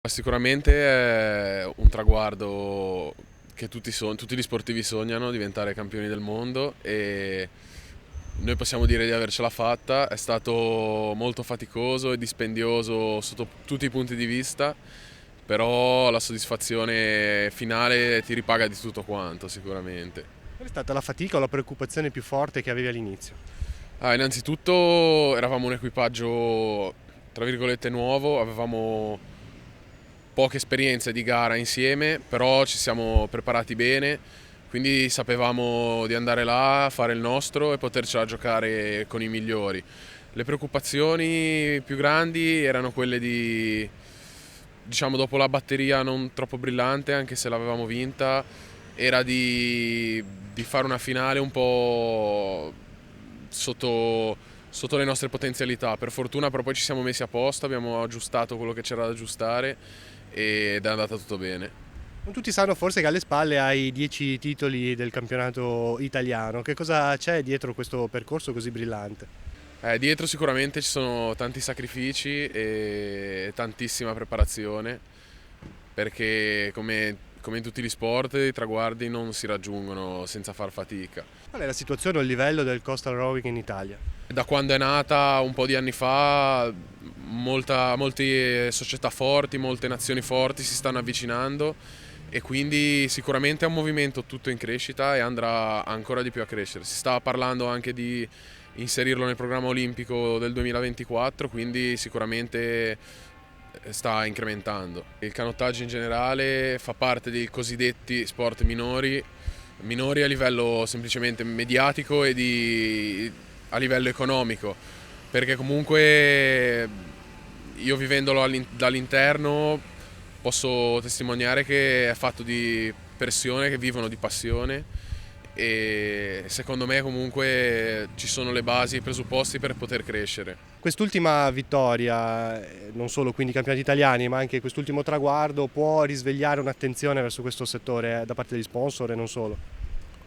Sicuramente è un traguardo che tutti gli sportivi sognano, diventare campioni del mondo, e noi possiamo dire di avercela fatta. È stato molto faticoso e dispendioso sotto tutti i punti di vista, però la soddisfazione finale ti ripaga di tutto quanto sicuramente. Qual è stata la fatica o la preoccupazione più forte che avevi all'inizio? Innanzitutto eravamo un equipaggio tra virgolette nuovo, avevamo poche esperienze di gara insieme, però ci siamo preparati bene, quindi sapevamo di andare là, fare il nostro e potercela giocare con i migliori. Le preoccupazioni più grandi erano quelle di, diciamo, dopo la batteria non troppo brillante, anche se l'avevamo vinta, era di fare una finale un po' sotto le nostre potenzialità. Per fortuna però poi ci siamo messi a posto, abbiamo aggiustato quello che c'era da aggiustare ed è andata tutto bene. Non tutti sanno forse che alle spalle hai 10 titoli del campionato italiano. Che cosa c'è dietro questo percorso così brillante? Dietro sicuramente ci sono tanti sacrifici e tantissima preparazione, perché come in tutti gli sport i traguardi non si raggiungono senza far fatica. Qual è la situazione o il livello del coastal rowing in Italia? Da quando è nata un po' di anni fa, molte società forti, molte nazioni forti si stanno avvicinando, e quindi sicuramente è un movimento tutto in crescita e andrà ancora di più a crescere. Si sta parlando anche di inserirlo nel programma olimpico del 2024, quindi sicuramente sta incrementando. Il canottaggio in generale fa parte dei cosiddetti sport minori a livello semplicemente mediatico e a livello economico, perché comunque io vivendolo dall'interno posso testimoniare che è fatto di persone che vivono di passione, e secondo me comunque ci sono le basi, i presupposti per poter crescere. Quest'ultima vittoria, non solo quindi i campionati italiani, ma anche quest'ultimo traguardo, può risvegliare un'attenzione verso questo settore da parte degli sponsor e non solo?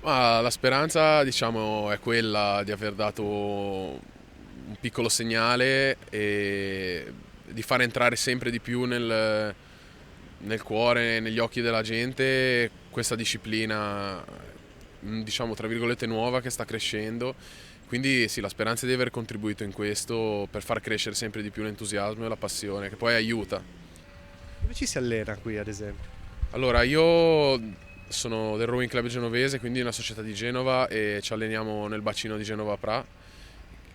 Ma la speranza, diciamo, è quella di aver dato un piccolo segnale e di far entrare sempre di più nel cuore, negli occhi della gente questa disciplina, diciamo, tra virgolette nuova, che sta crescendo. Quindi sì, la speranza è di aver contribuito in questo per far crescere sempre di più l'entusiasmo e la passione, che poi aiuta. Dove ci si allena qui, ad esempio? Allora, io sono del Rowing Club Genovese, quindi una società di Genova, e ci alleniamo nel bacino di Genova Pra,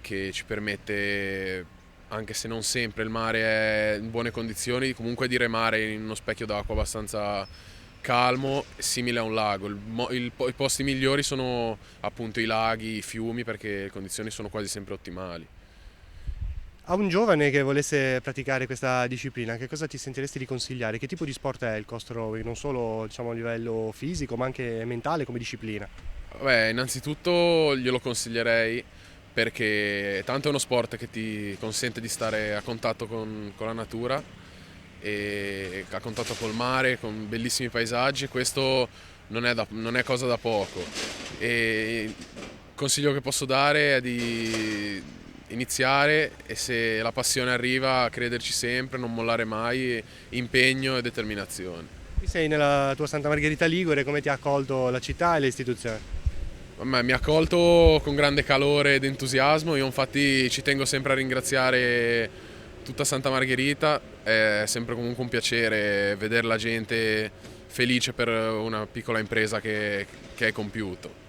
che ci permette, anche se non sempre il mare è in buone condizioni, comunque di remare in uno specchio d'acqua abbastanza calmo, simile a un lago. I posti migliori sono appunto i laghi, i fiumi, perché le condizioni sono quasi sempre ottimali. A un giovane che volesse praticare questa disciplina, che cosa ti sentiresti di consigliare? Che tipo di sport è il coast rowing? Non solo, diciamo, a livello fisico, ma anche mentale come disciplina. Beh, innanzitutto glielo consiglierei perché tanto è uno sport che ti consente di stare a contatto con la natura e a contatto col mare, con bellissimi paesaggi, e questo non è cosa da poco. E il consiglio che posso dare è di iniziare, e se la passione arriva, a crederci sempre, non mollare mai, impegno e determinazione. Sei nella tua Santa Margherita Ligure, come ti ha accolto la città e le istituzioni? Mi ha accolto con grande calore ed entusiasmo. Io infatti ci tengo sempre a ringraziare tutta Santa Margherita, è sempre comunque un piacere vedere la gente felice per una piccola impresa che hai compiuto.